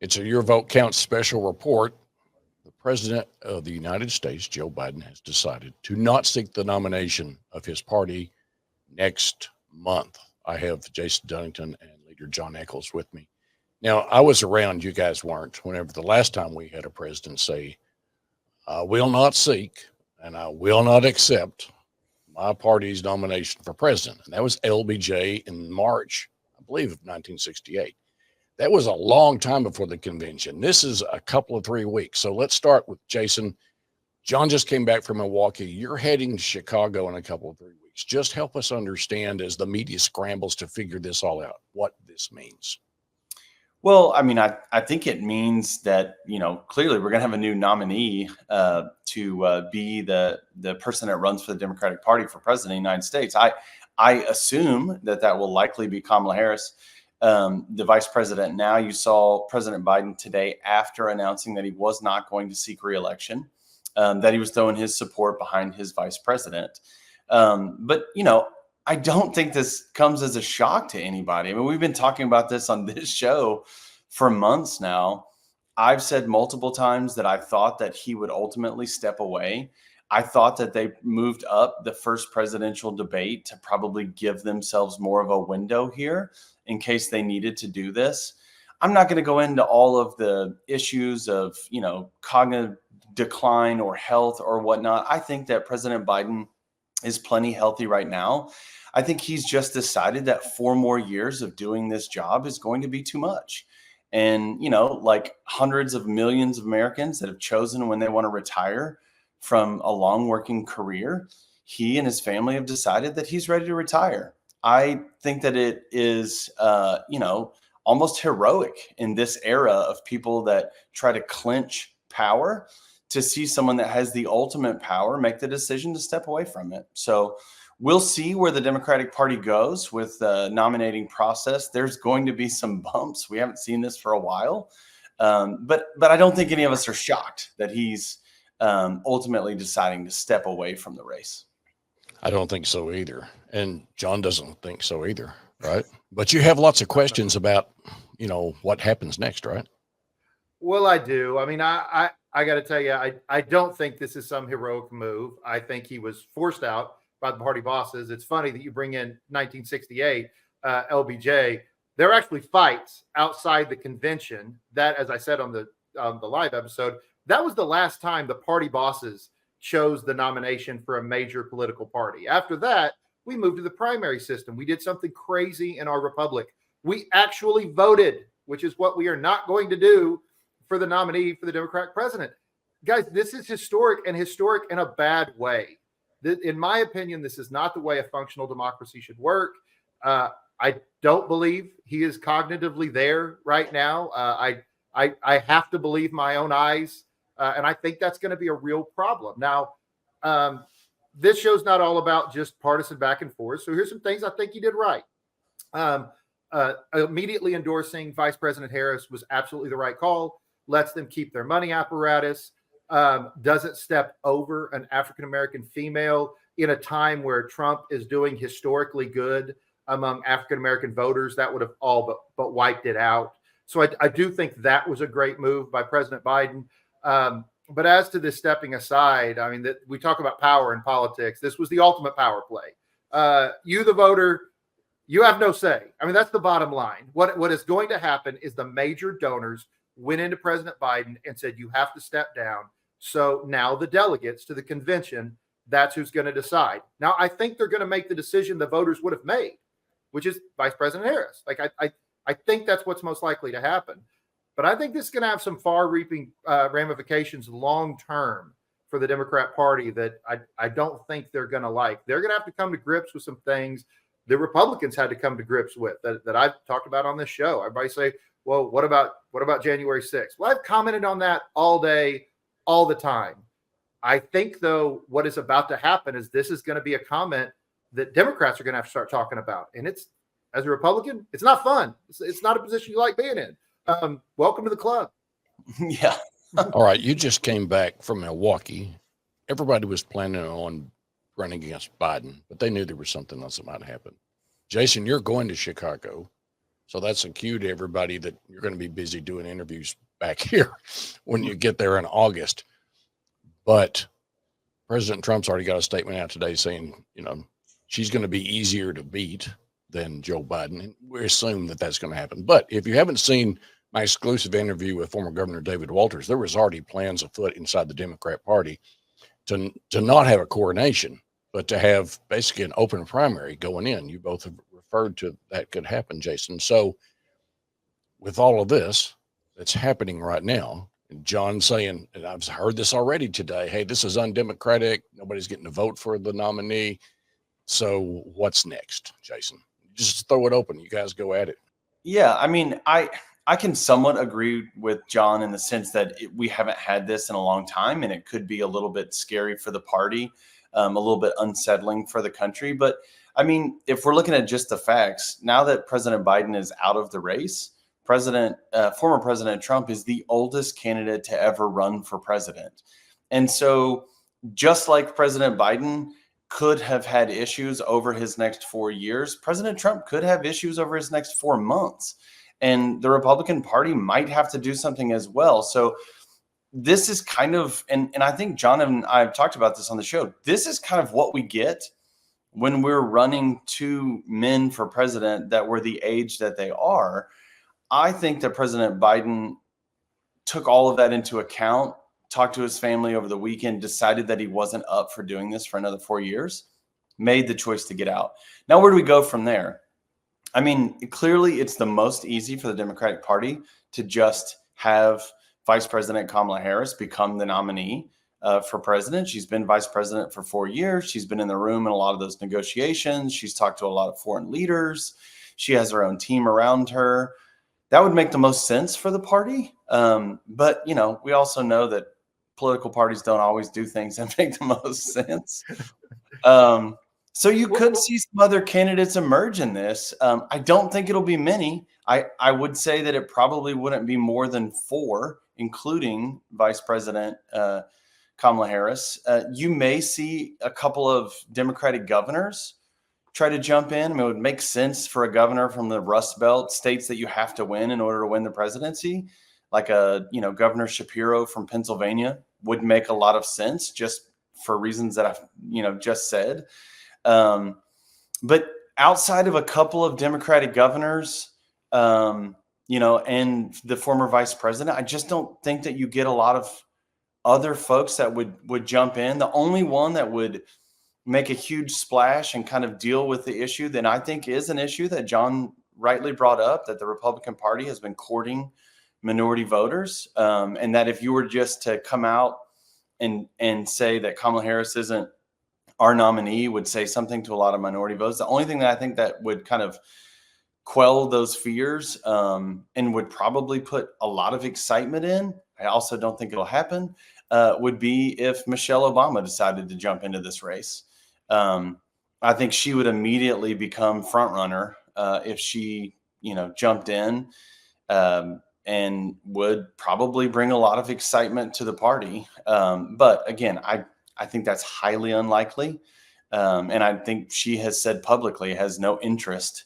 It's a Your Vote Counts special report. The President of the United States, Joe Biden, has decided to not seek the nomination of his party next month. I have Jason Dunnington and leader John Echols with me. Now, I was around, you guys weren't, whenever the last time we had a president say, I will not seek and I will not accept my party's nomination for president. And that was LBJ in March, I believe, of 1968. That was a long time before the convention. This is a couple of 3 weeks. So let's start with Jason. John just came back from Milwaukee. You're heading to Chicago in a couple of 3 weeks. Just help us understand, as the media scrambles to figure this all out, what this means. Well, I mean, I think it means that, clearly we're going to have a new nominee to be the person that runs for the Democratic Party for president of the United States. I assume that will likely be Kamala Harris, the vice president. Now, you saw President Biden today, after announcing that he was not going to seek re-election, that he was throwing his support behind his vice president. But I don't think this comes as a shock to anybody. I mean, we've been talking about this on this show for months now. I've said multiple times that I thought that he would ultimately step away. I thought that they moved up the first presidential debate to probably give themselves more of a window here in case they needed to do this. I'm not going to go into all of the issues of, cognitive decline or health or whatnot. I think that President Biden is plenty healthy right now. I think he's just decided that 4 more years of doing this job is going to be too much. And, like hundreds of millions of Americans that have chosen when they want to retire from a long working career, he and his family have decided that he's ready to retire. I think that it is, almost heroic in this era of people that try to clinch power to see someone that has the ultimate power make the decision to step away from it. So we'll see where the Democratic Party goes with the nominating process. There's going to be some bumps. We haven't seen this for a while. But I don't think any of us are shocked that he's ultimately deciding to step away from the race. I don't think so either. And John doesn't think so either, right? But you have lots of questions about, what happens next, right? Well, I do. I mean, I got to tell you, I don't think this is some heroic move. I think he was forced out by the party bosses. It's funny that you bring in 1968 LBJ. There are actually fights outside the convention. That, as I said on the live episode, that was the last time the party bosses chose the nomination for a major political party. After that, we moved to the primary system. We did something crazy in our republic. We actually voted, which is what we are not going to do for the nominee for the Democratic president. Guys, this is historic in a bad way. In my opinion, this is not the way a functional democracy should work. I don't believe he is cognitively there right now. I have to believe my own eyes, and I think that's going to be a real problem. Now, this show's not all about just partisan back and forth. So here's some things I think he did right. Immediately endorsing Vice President Harris was absolutely the right call. Lets them keep their money apparatus. Doesn't step over an African-American female in a time where Trump is doing historically good among African-American voters. That would have all but wiped it out. So I do think that was a great move by President Biden. But as to this stepping aside, I mean, we talk about power in politics. This was the ultimate power play. You, the voter, you have no say. I mean, that's the bottom line. What is going to happen is the major donors went into President Biden and said, you have to step down. So now the delegates to the convention, that's who's going to decide. Now, I think they're going to make the decision the voters would have made, which is Vice President Harris. Like, I think that's what's most likely to happen. But I think this is going to have some far-reaching ramifications long-term for the Democrat Party that I don't think they're going to like. They're going to have to come to grips with some things the Republicans had to come to grips with that I've talked about on this show. Everybody say, well, what about January 6th? Well, I've commented on that all day, all the time. I think, though, what is about to happen is this is going to be a comment that Democrats are going to have to start talking about. And it's, as a Republican, it's not fun. It's not a position you like being in. Welcome to the club. Yeah. All right. You just came back from Milwaukee. Everybody was planning on running against Biden, but they knew there was something else that might happen. Jason, you're going to Chicago. So that's a cue to everybody that you're going to be busy doing interviews back here when you get there in August. But President Trump's already got a statement out today saying, she's going to be easier to beat than Joe Biden. And we assume that that's going to happen. But if you haven't seen my exclusive interview with former Governor David Walters, there was already plans afoot inside the Democrat Party to not have a coronation, but to have basically an open primary going in. You both have referred to that could happen, Jason. So with all of this that's happening right now, and John saying, and I've heard this already today, hey, this is undemocratic. Nobody's getting to vote for the nominee. So what's next, Jason? Just throw it open. You guys go at it. Yeah, I mean, I can somewhat agree with John in the sense that we haven't had this in a long time, and it could be a little bit scary for the party, a little bit unsettling for the country. But I mean, if we're looking at just the facts, now that President Biden is out of the race, former President Trump is the oldest candidate to ever run for president. And so just like President Biden could have had issues over his next 4 years, President Trump could have issues over his next 4 months. And the Republican Party might have to do something as well. So this is kind of, and I think John and I have talked about this on the show, this is kind of what we get when we're running 2 men for president that were the age that they are. I think that President Biden took all of that into account, talked to his family over the weekend, decided that he wasn't up for doing this for another 4 years, made the choice to get out. Now, where do we go from there? I mean, clearly it's the most easy for the Democratic Party to just have Vice President Kamala Harris become the nominee for president. She's been vice president for 4 years. She's been in the room in a lot of those negotiations. She's talked to a lot of foreign leaders. She has her own team around her. That would make the most sense for the party. But, we also know that political parties don't always do things that make the most sense. So you could see some other candidates emerge in this. I don't think it'll be many. I would say that it probably wouldn't be more than 4, including Vice President Kamala Harris. You may see a couple of Democratic governors try to jump in. I mean, it would make sense for a governor from the Rust Belt, states that you have to win in order to win the presidency, like Governor Shapiro from Pennsylvania would make a lot of sense just for reasons that I've, just said. But outside of a couple of Democratic governors, and the former vice president, I just don't think that you get a lot of other folks that would jump in. The only one that would make a huge splash and kind of deal with the issue that I think is an issue that John rightly brought up, that the Republican Party has been courting minority voters. And that if you were just to come out and say that Kamala Harris isn't our nominee, would say something to a lot of minority votes. The only thing that I think that would kind of quell those fears and would probably put a lot of excitement in, I also don't think it'll happen, would be if Michelle Obama decided to jump into this race. I think she would immediately become front runner if she, jumped in and would probably bring a lot of excitement to the party. But again, I think that's highly unlikely. And I think she has said publicly has no interest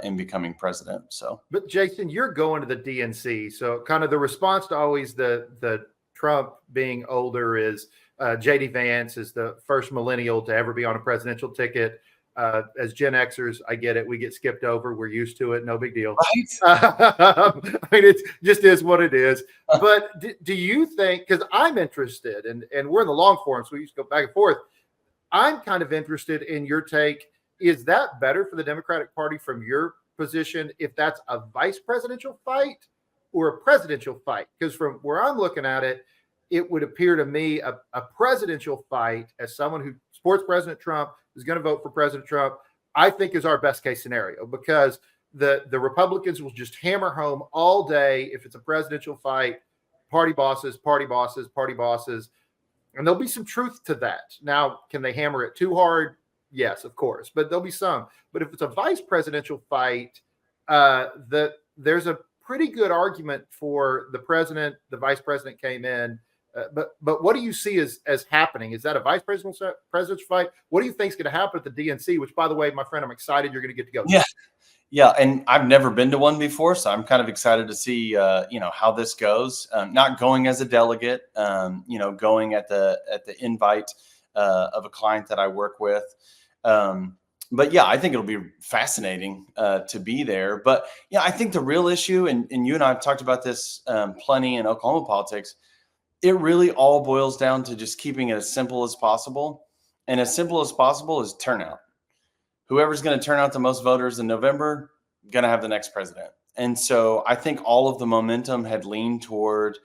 in becoming president. So, but Jason, you're going to the DNC. So kind of the response to always the Trump being older is JD Vance is the first millennial to ever be on a presidential ticket. As Gen Xers, I get it. We get skipped over. We're used to it. No big deal. Right? I mean, it just is what it is. But do you think, because I'm interested, and we're in the long form, so we used to go back and forth. I'm kind of interested in your take. Is that better for the Democratic Party from your position if that's a vice presidential fight or a presidential fight? Because from where I'm looking at it, it would appear to me a presidential fight, as someone who supports President Trump, is going to vote for President Trump, I think is our best case scenario, because the Republicans will just hammer home all day if it's a presidential fight, party bosses, party bosses, party bosses. And there'll be some truth to that. Now, can they hammer it too hard? Yes, of course, but there'll be some. But if it's a vice presidential fight, there's a pretty good argument for the president. The vice president came in. But what do you see as happening? Is that a vice presidential fight? What do you think is going to happen at the DNC? Which, by the way, my friend, I'm excited you're going to get to go. Yeah, and I've never been to one before, so I'm kind of excited to see, how this goes. Not going as a delegate, going at the invite of a client that I work with. But yeah, I think it'll be fascinating to be there. But yeah, I think the real issue, and you and I have talked about this plenty in Oklahoma politics. It really all boils down to just keeping it as simple as possible, and as simple as possible is turnout. Whoever's going to turn out the most voters in November, going to have the next president. And so I think all of the momentum had leaned toward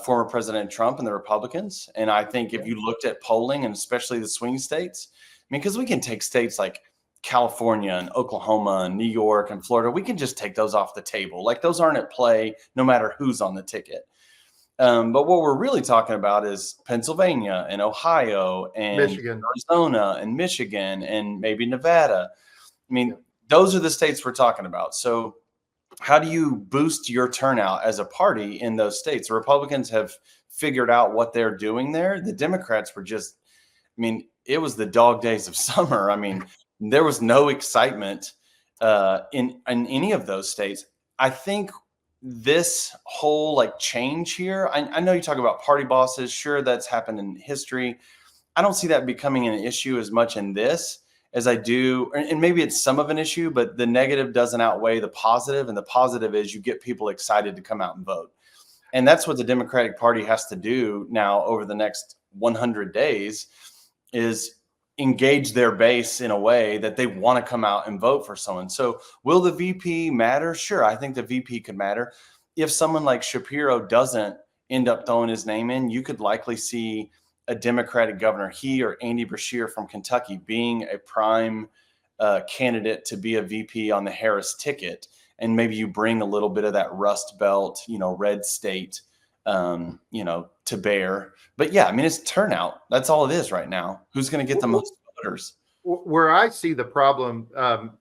former President Trump and the Republicans. And I think if you looked at polling, and especially the swing states, I mean, because we can take states like California and Oklahoma and New York and Florida, we can just take those off the table. Like those aren't at play no matter who's on the ticket. But what we're really talking about is Pennsylvania and Ohio and Michigan. Arizona and Michigan and maybe Nevada. I mean, those are the states we're talking about. So how do you boost your turnout as a party in those states? The Republicans have figured out what they're doing there. The Democrats were just, I mean, it was the dog days of summer. I mean, there was no excitement in any of those states. I think this whole like change here, I know you talk about party bosses. Sure, that's happened in history. I don't see that becoming an issue as much in this as I do, and maybe it's some of an issue, but the negative doesn't outweigh the positive, and the positive is you get people excited to come out and vote. And that's what the Democratic Party has to do now over the next 100 days is engage their base in a way that they want to come out and vote for someone. So will the VP matter? Sure. I think the VP could matter. If someone like Shapiro doesn't end up throwing his name in, you could likely see a Democratic governor, he or Andy Beshear from Kentucky, being a prime candidate to be a VP on the Harris ticket. And maybe you bring a little bit of that Rust Belt, red state, to bear. But yeah, I mean, it's turnout. That's all it is right now. Who's going to get the most voters? Where I see the problem,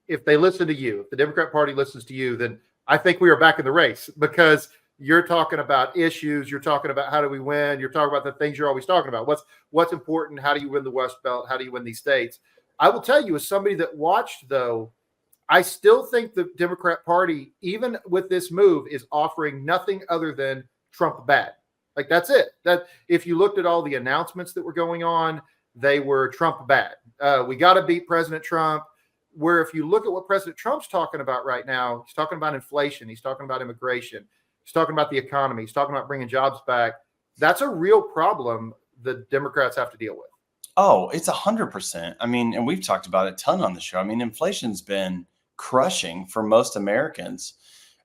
if they listen to you, if the Democrat Party listens to you, then I think we are back in the race, because you're talking about issues. You're talking about how do we win. You're talking about the things you're always talking about. What's important? How do you win the West Belt? How do you win these states? I will tell you, as somebody that watched, though, I still think the Democrat Party, even with this move, is offering nothing other than Trump bad. Like, that's it. That if you looked at all the announcements that were going on, they were Trump bad. We got to beat President Trump. Where if you look at what President Trump's talking about right now, he's talking about inflation. He's talking about immigration. He's talking about the economy. He's talking about bringing jobs back. That's a real problem the Democrats have to deal with. Oh, it's 100%. I mean, and we've talked about it a ton on the show. I mean, inflation's been crushing for most Americans.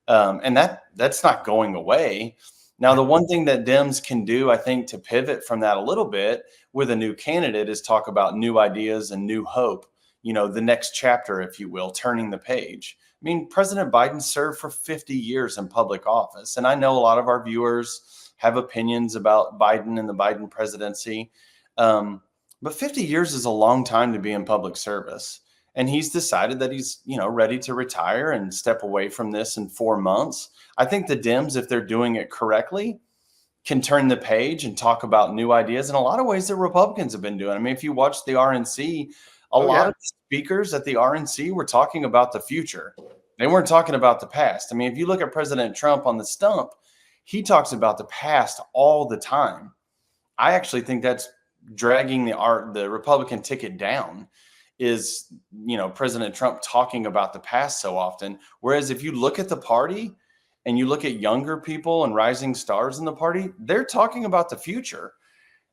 And that's not going away. Now, the one thing that Dems can do, I think, to pivot from that a little bit with a new candidate is talk about new ideas and new hope, the next chapter, if you will, turning the page. I mean, President Biden served for 50 years in public office. And I know a lot of our viewers have opinions about Biden and the Biden presidency. But 50 years is a long time to be in public service. And he's decided that he's, ready to retire and step away from this in 4 months. I think the Dems, if they're doing it correctly, can turn the page and talk about new ideas in a lot of ways that Republicans have been doing. I mean, if you watch the RNC, a lot of speakers at the RNC were talking about the future. They weren't talking about the past. I mean, if you look at President Trump on the stump, he talks about the past all the time. I actually think that's dragging the Republican ticket down, is, President Trump talking about the past so often. Whereas if you look at the party and you look at younger people and rising stars in the party, they're talking about the future.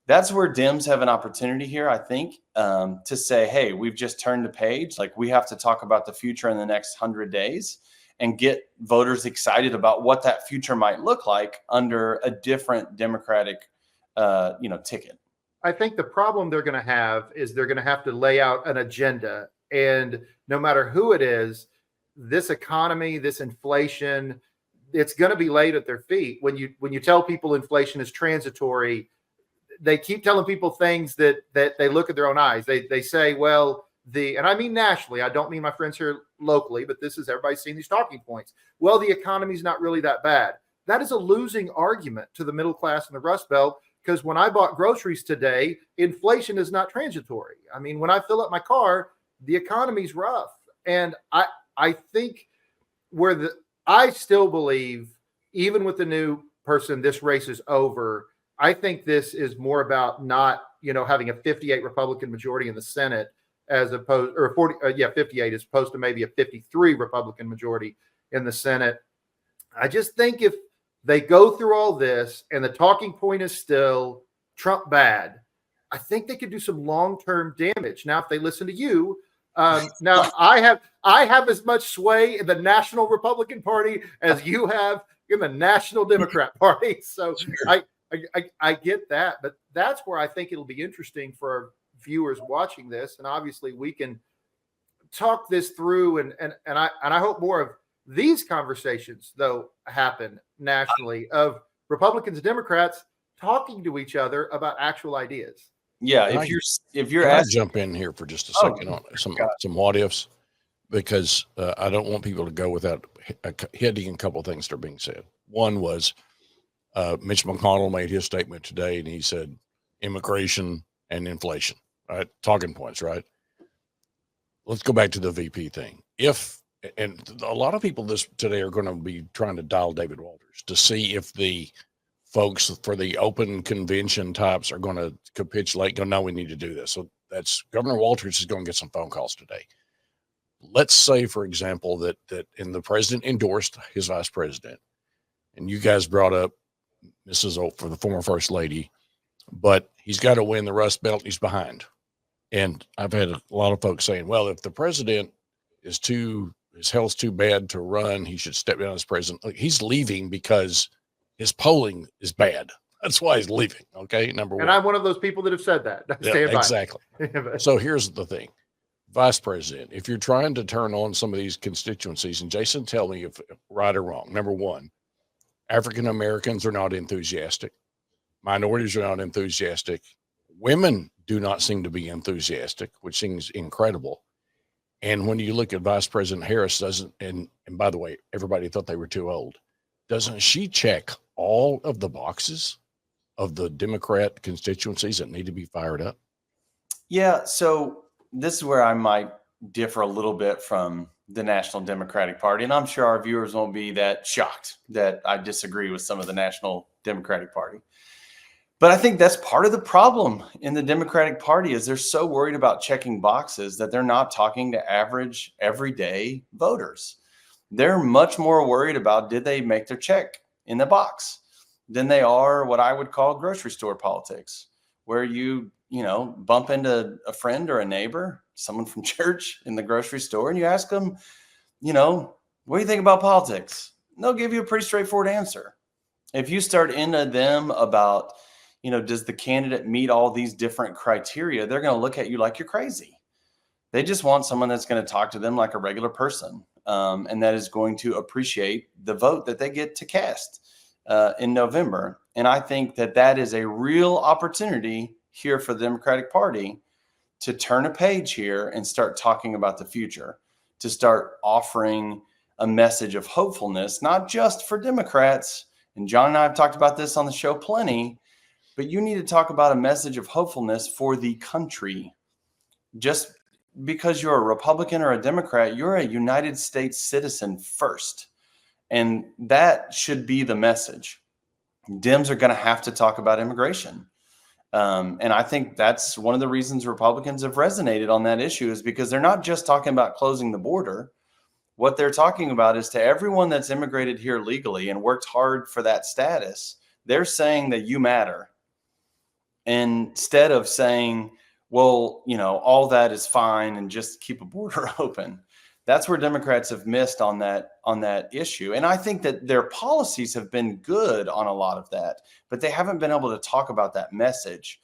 That's where Dems have an opportunity here, I think, to say, hey, we've just turned the page. Like, we have to talk about the future in the next 100 days and get voters excited about what that future might look like under a different Democratic, ticket. I think the problem they're going to have is they're going to have to lay out an agenda. And no matter who it is, this economy, this inflation, it's going to be laid at their feet. When you tell people inflation is transitory, they keep telling people things that they look at their own eyes. They say, well, and I mean nationally, I don't mean my friends here locally, but this is, everybody's seen these talking points. Well, the economy's not really that bad. That is a losing argument to the middle class and the Rust Belt, because when I bought groceries today, inflation is not transitory. I mean, when I fill up my car, the economy's rough. And I think I still believe, even with the new person, this race is over. I think this is more about not, having a 58 Republican majority in the Senate as opposed, or 58 as opposed to maybe a 53 Republican majority in the Senate. I just think if they go through all this and the talking point is still Trump bad, I think they could do some long-term damage. Now, if they listen to you, now I have as much sway in the National Republican Party as you have in the National Democrat Party. So Sure. I get that, but that's where I think it'll be interesting for our viewers watching this. And obviously we can talk this through and I hope more of these conversations though happen nationally of Republicans and Democrats talking to each other about actual ideas. Yeah, Can if you're Can I asking, jump in here for just a second on some what ifs? Because I don't want people to go without hitting a couple of things that are being said. One was Mitch McConnell made his statement today, and he said immigration and inflation, right? Talking points, right? Let's go back to the VP thing. And a lot of people today are going to be trying to dial David Walters to see if the folks for the open convention types are going to capitulate, go, no, we need to do this. So that's Governor Walters is going to get some phone calls today. Let's say, for example, that and the president endorsed his vice president, and you guys brought up Mrs. Oak for the former first lady, but he's got to win the Rust Belt. He's behind. And I've had a lot of folks saying, well, if the president his health's too bad to run, he should step down as president. Look, he's leaving because his polling is bad. That's why he's leaving. Okay. Number one. And I'm one of those people that have said that. Yeah, exactly. So here's the thing. Vice president, if you're trying to turn on some of these constituencies, and Jason, tell me if right or wrong. Number one, African Americans are not enthusiastic. Minorities are not enthusiastic. Women do not seem to be enthusiastic, which seems incredible. And when you look at Vice President Harris, and by the way, everybody thought they were too old. Doesn't she check all of the boxes of the Democrat constituencies that need to be fired up? Yeah. So this is where I might differ a little bit from the National Democratic Party. And I'm sure our viewers won't be that shocked that I disagree with some of the National Democratic Party. But I think that's part of the problem in the Democratic Party is they're so worried about checking boxes that they're not talking to average, everyday voters. They're much more worried about did they make their check in the box than they are what I would call grocery store politics, where you bump into a friend or a neighbor, someone from church in the grocery store, and you ask them, what do you think about politics? And they'll give you a pretty straightforward answer. If you start into them about, does the candidate meet all these different criteria, they're going to look at you like you're crazy. They just want someone that's going to talk to them like a regular person, and that is going to appreciate the vote that they get to cast in November. And I think that is a real opportunity here for the Democratic Party to turn a page here and start talking about the future, to start offering a message of hopefulness, not just for Democrats. And John and I have talked about this on the show plenty, but you need to talk about a message of hopefulness for the country. Just because you're a Republican or a Democrat, you're a United States citizen first. And that should be the message. Dems are going to have to talk about immigration. And I think that's one of the reasons Republicans have resonated on that issue is because they're not just talking about closing the border. What they're talking about is to everyone that's immigrated here legally and worked hard for that status, they're saying that you matter. Instead of saying, well, all that is fine and just keep a border open. That's where Democrats have missed on that issue. And I think that their policies have been good on a lot of that, but they haven't been able to talk about that message.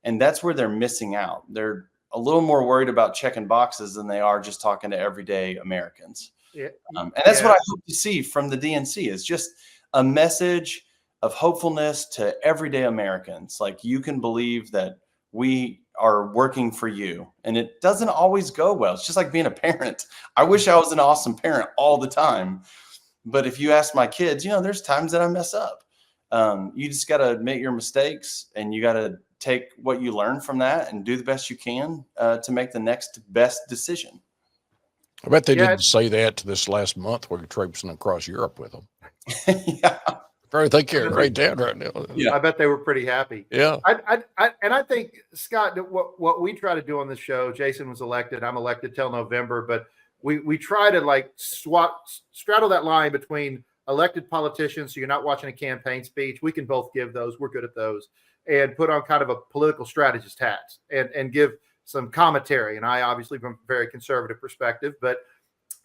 And that's where they're missing out. They're a little more worried about checking boxes than they are just talking to everyday Americans. Yeah. And that's what I hope to see from the DNC is just a message of hopefulness to everyday Americans. Like you can believe that we are working for you. And it doesn't always go well. It's just like being a parent. I wish I was an awesome parent all the time. But if you ask my kids, there's times that I mess up. You just got to admit your mistakes and you got to take what you learn from that and do the best you can to make the next best decision. I bet they Yeah, didn't say that this last month. We're traipsing across Europe with them. Yeah. Probably think you're a great dad right now. Yeah. I bet they were pretty happy. Yeah. I think, Scott, that what we try to do on the show, Jason was elected, I'm elected till November, but we try to like straddle that line between elected politicians, so you're not watching a campaign speech. We can both give those. We're good at those. And put on kind of a political strategist hat and give some commentary. And I obviously from a very conservative perspective, but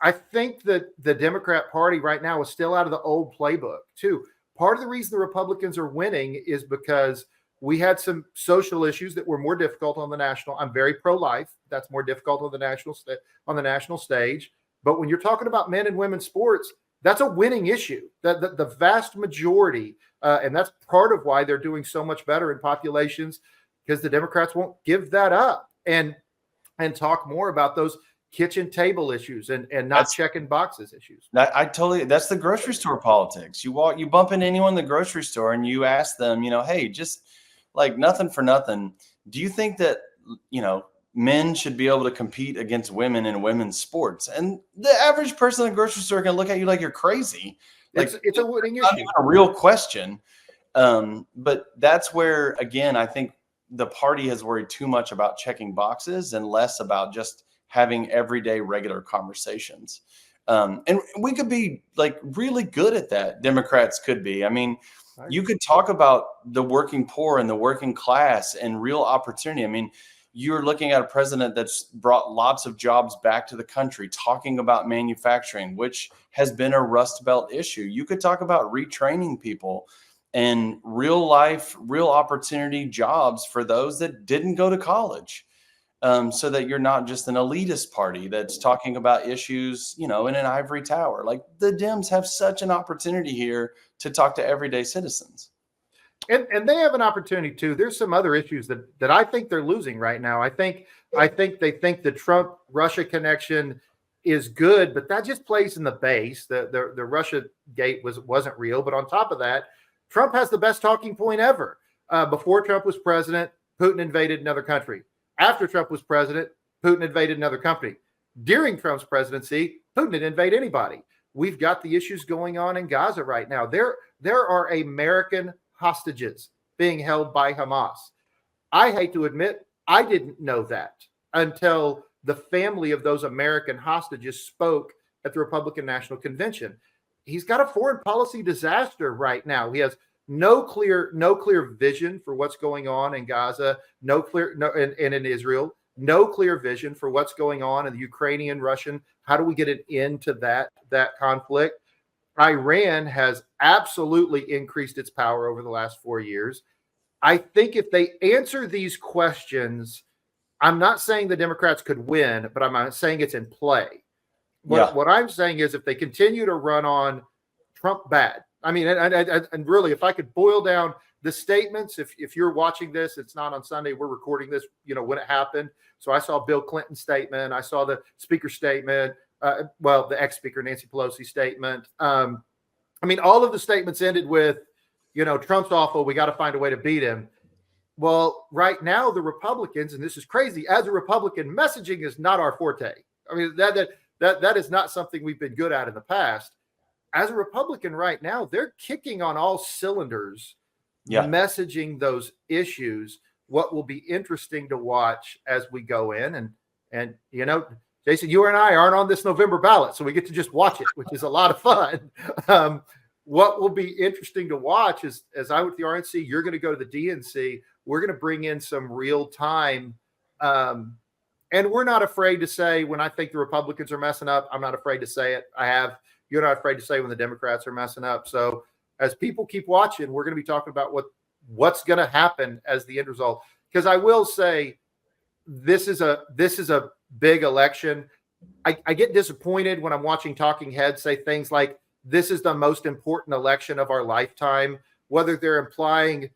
I think that the Democrat Party right now is still out of the old playbook too. Part of the reason the Republicans are winning is because we had some social issues that were more difficult on the national. I'm very pro-life. That's more difficult on the national stage. But when you're talking about men and women's sports, that's a winning issue. The vast majority, and that's part of why they're doing so much better in populations, because the Democrats won't give that up and talk more about those kitchen table issues and not checking boxes issues. That's the grocery store politics. You bump into anyone in the grocery store and you ask them, hey, just like nothing for nothing. Do you think that, men should be able to compete against women in women's sports? And the average person in the grocery store can look at you like you're crazy. Like It's a winning not issue. even a real question. But that's where, again, I think the party has worried too much about checking boxes and less about just having everyday regular conversations. And we could be like really good at that. Democrats could be. I mean, you could talk about the working poor and the working class and real opportunity. I mean, you're looking at a president that's brought lots of jobs back to the country, talking about manufacturing, which has been a Rust Belt issue. You could talk about retraining people and real life, real opportunity jobs for those that didn't go to college. So that you're not just an elitist party that's talking about issues, in an ivory tower. Like the Dems have such an opportunity here to talk to everyday citizens. And they have an opportunity too. There's some other issues that I think they're losing right now. I think they think the Trump-Russia connection is good, but that just plays in the base. The Russia gate wasn't real. But on top of that, Trump has the best talking point ever. Before Trump was president, Putin invaded another country. After Trump was president, Putin invaded another country. During Trump's presidency, Putin didn't invade anybody. We've got the issues going on in Gaza right now. There are American hostages being held by Hamas. I hate to admit, I didn't know that until the family of those American hostages spoke at the Republican National Convention. He's got a foreign policy disaster right now. He has no clear vision for what's going on in Gaza, and in Israel, no clear vision for what's going on in the Ukrainian, Russian. How do we get an end to that conflict? Iran has absolutely increased its power over the last 4 years. I think if they answer these questions, I'm not saying the Democrats could win, but I'm saying it's in play. What I'm saying is if they continue to run on Trump bad, I mean, and really, if I could boil down the statements, if you're watching this, it's not on Sunday. We're recording this, when it happened. So I saw Bill Clinton's statement. I saw the speaker's statement. The ex-speaker Nancy Pelosi statement. I mean, all of the statements ended with, Trump's awful. We got to find a way to beat him. Well, right now, the Republicans, and this is crazy, as a Republican, messaging is not our forte. I mean, that is not something we've been good at in the past. As a Republican right now, they're kicking on all cylinders, messaging those issues. What will be interesting to watch as we go in, and Jason, you and I aren't on this November ballot, so we get to just watch it, which is a lot of fun. What will be interesting to watch is, as I went to the RNC, you're going to go to the DNC. We're going to bring in some real time. And we're not afraid to say when I think the Republicans are messing up. I'm not afraid to say it. You're not afraid to say when the Democrats are messing up. So as people keep watching, we're going to be talking about what's going to happen as the end result. Because I will say this is a big election. I get disappointed when I'm watching talking heads say things like this is the most important election of our lifetime, whether they're implying,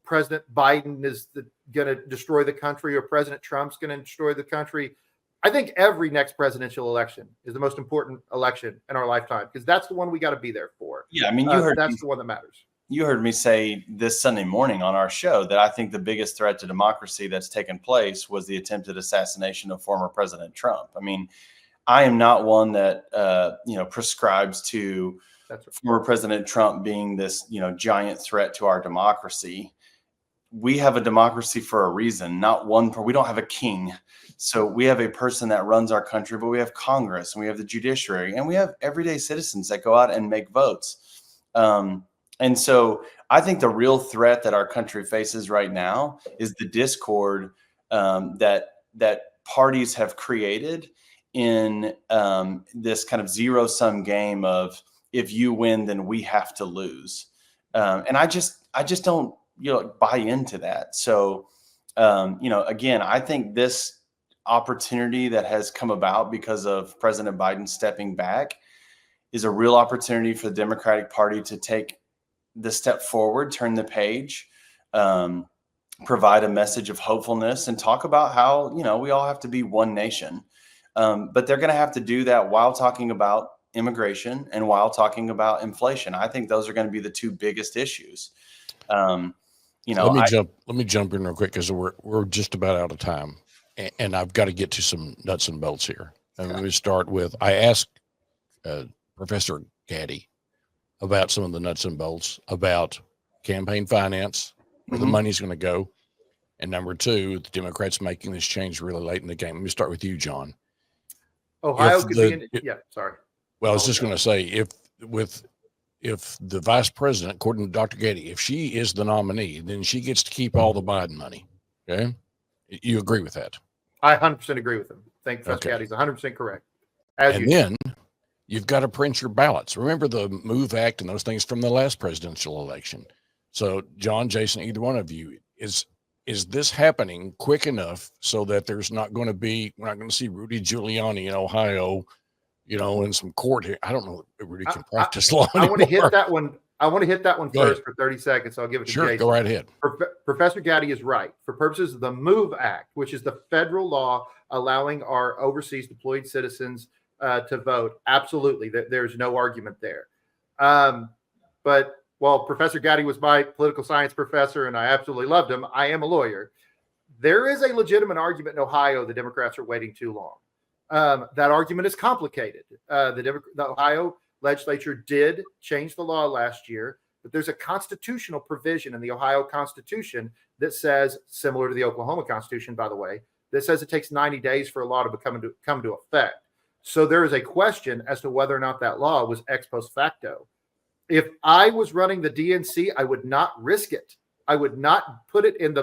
President Biden is going to destroy the country or President Trump's going to destroy the country. I think every next presidential election is the most important election in our lifetime because that's the one we got to be there for. Yeah, I mean, you heard that's the one that matters. you heard me say this Sunday morning on our show that I think the biggest threat to democracy that's taken place was the attempted assassination of former President Trump. I mean, I am not one that prescribes to former President Trump being this giant threat to our democracy. We have a democracy for a reason, not one. We don't have a king. So we have a person that runs our country, but we have Congress and we have the judiciary and we have everyday citizens that go out and make votes. And so I think the real threat that our country faces right now is the discord that parties have created in this kind of zero-sum game of if you win, then we have to lose. And I just don't buy into that. So, again, I think this opportunity that has come about because of President Biden stepping back is a real opportunity for the Democratic Party to take the step forward, turn the page, provide a message of hopefulness, and talk about how, we all have to be one nation. But they're going to have to do that while talking about immigration and while talking about inflation. I think those are going to be the two biggest issues. Let me jump in real quick because we're just about out of time, and I've got to get to some nuts and bolts here. And let me start with, I asked Professor Gaddy about some of the nuts and bolts about campaign finance, where the money's going to go, and number two, the Democrats making this change really late in the game. Let me start with you, John. Ohio could be sorry. Well, I was just going to say, if the vice president, according to Dr. Getty, if she is the nominee, then she gets to keep all the Biden money. Okay. You agree with that? I 100% agree with him. I think Professor Getty's 100% correct. Then you've got to print your ballots. Remember the MOVE Act and those things from the last presidential election. So John, Jason, either one of you, is this happening quick enough so that we're not going to see Rudy Giuliani in Ohio, in some court here? I don't know if Rudy can practice law anymore. I want to hit that one. I want to hit that one first for 30 seconds. So I'll give it to Jason. Go right ahead. Professor Gaddy is right. For purposes of the MOVE Act, which is the federal law allowing our overseas deployed citizens to vote, absolutely, there's no argument there. But while Professor Gaddy was my political science professor and I absolutely loved him, I am a lawyer. There is a legitimate argument in Ohio the Democrats are waiting too long. That argument is complicated. The Ohio legislature did change the law last year, but there's a constitutional provision in the Ohio Constitution that says, similar to the Oklahoma Constitution, by the way, that says it takes 90 days for a law to come to effect. So there is a question as to whether or not that law was ex post facto. If I was running the DNC, I would not risk it. I would not put it in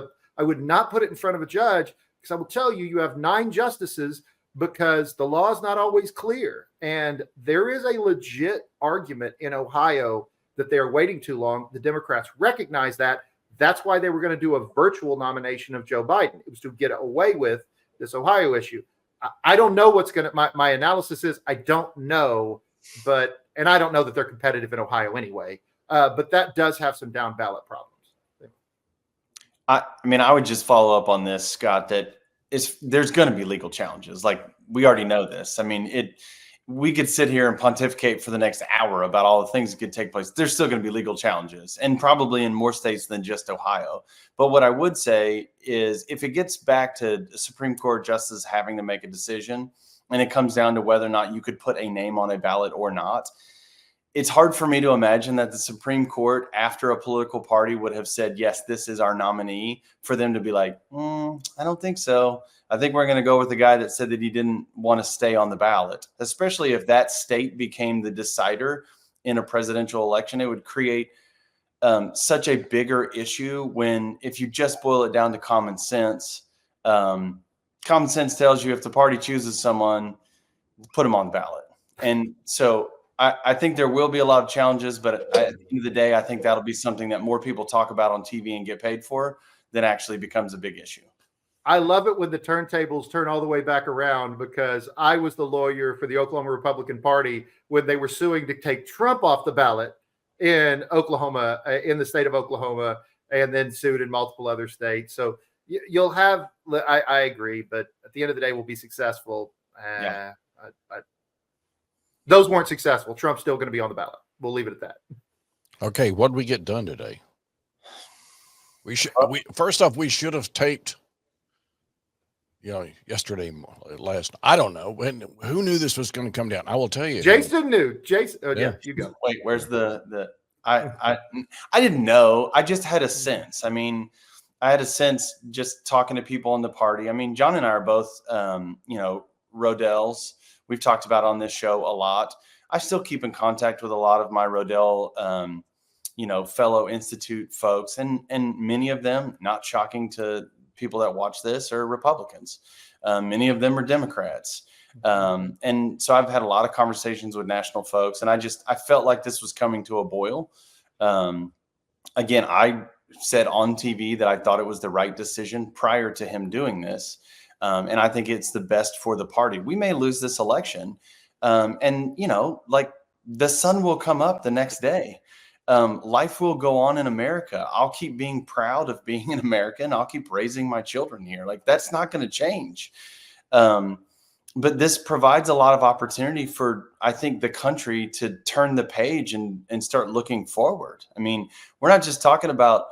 front of a judge, because I will tell you, you have 9 justices, because the law is not always clear. And there is a legit argument in Ohio that they are waiting too long. The Democrats recognize that. That's why they were going to do a virtual nomination of Joe Biden. It was to get away with this Ohio issue. I don't know what's going to, my analysis is, I don't know, and I don't know that they're competitive in Ohio anyway, but that does have some down ballot problems. I would just follow up on this, Scott, that there's going to be legal challenges. Like, we already know this. We could sit here and pontificate for the next hour about all the things that could take place. There's still going to be legal challenges, and probably in more states than just Ohio. But what I would say is, if it gets back to the Supreme Court justice having to make a decision, and it comes down to whether or not you could put a name on a ballot or not, it's hard for me to imagine that the Supreme Court, after a political party would have said, yes, this is our nominee, for them to be like, I don't think so. I think we're going to go with the guy that said that he didn't want to stay on the ballot, especially if that state became the decider in a presidential election. It would create such a bigger issue when, if you just boil it down to common sense tells you if the party chooses someone, put them on the ballot. And so I think there will be a lot of challenges, but at the end of the day, I think that'll be something that more people talk about on TV and get paid for than actually becomes a big issue. I love it when the turntables turn all the way back around, because I was the lawyer for the Oklahoma Republican Party when they were suing to take Trump off the ballot in Oklahoma, in the state of Oklahoma, and then sued in multiple other states. So you'll have, I agree, but at the end of the day, we'll be successful. Those weren't successful. Trump's still going to be on the ballot. We'll leave it at that. Okay, what did we get done today? First off, we should have taped, yesterday, I don't know. Who knew this was going to come down? I will tell you. Jason knew. Jason, Yeah. you go. Wait, where's I didn't know. I just had a sense. I mean, I had a sense just talking to people in the party. I mean, John and I are both, Rodells. We've talked about on this show a lot. I still keep in contact with a lot of my Rodell, fellow Institute folks, and many of them, not shocking to people that watch this, are Republicans. Many of them are Democrats. And so I've had a lot of conversations with national folks, and I felt like this was coming to a boil. Again, I said on TV that I thought it was the right decision prior to him doing this. And I think it's the best for the party. We may lose this election. And the sun will come up the next day. Life will go on in America. I'll keep being proud of being an American. I'll keep raising my children here. Like, that's not going to change. But this provides a lot of opportunity for, I think, the country to turn the page and start looking forward. I mean, we're not just talking about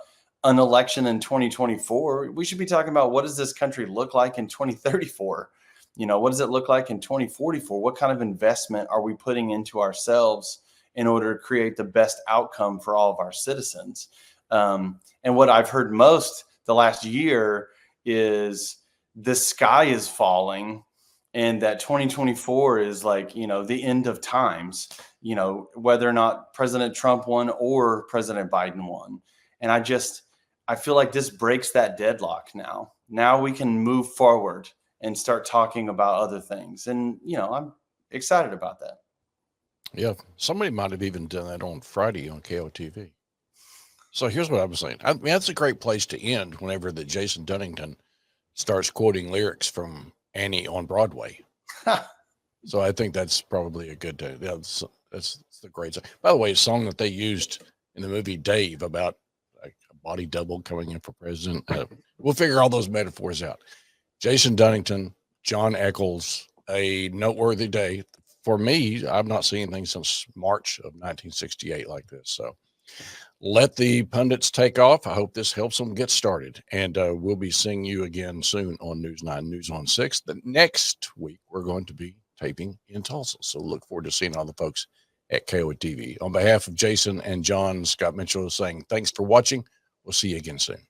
an election in 2024. We should be talking about, what does this country look like in 2034? What does it look like in 2044? What kind of investment are we putting into ourselves in order to create the best outcome for all of our citizens? And what I've heard most the last year is the sky is falling, and that 2024 is like, the end of times, whether or not President Trump won or President Biden won. And I feel like this breaks that deadlock now. Now we can move forward and start talking about other things. And, I'm excited about that. Yeah. Somebody might have even done that on Friday on KOTV. So here's what I was saying. I mean, that's a great place to end whenever that Jason Dunnington starts quoting lyrics from Annie on Broadway. So I think that's probably a good day. Yeah, that's the great song. By the way, a song that they used in the movie Dave about like a body double coming in for president. We'll figure all those metaphors out. Jason Dunnington, John Echols, a noteworthy day. For me, I've not seen anything since March of 1968 like this. So let the pundits take off. I hope this helps them get started. And we'll be seeing you again soon on News 9, News on 6. The next week, we're going to be taping in Tulsa. So look forward to seeing all the folks at KOTV. On behalf of Jason and John, Scott Mitchell is saying thanks for watching. We'll see you again soon.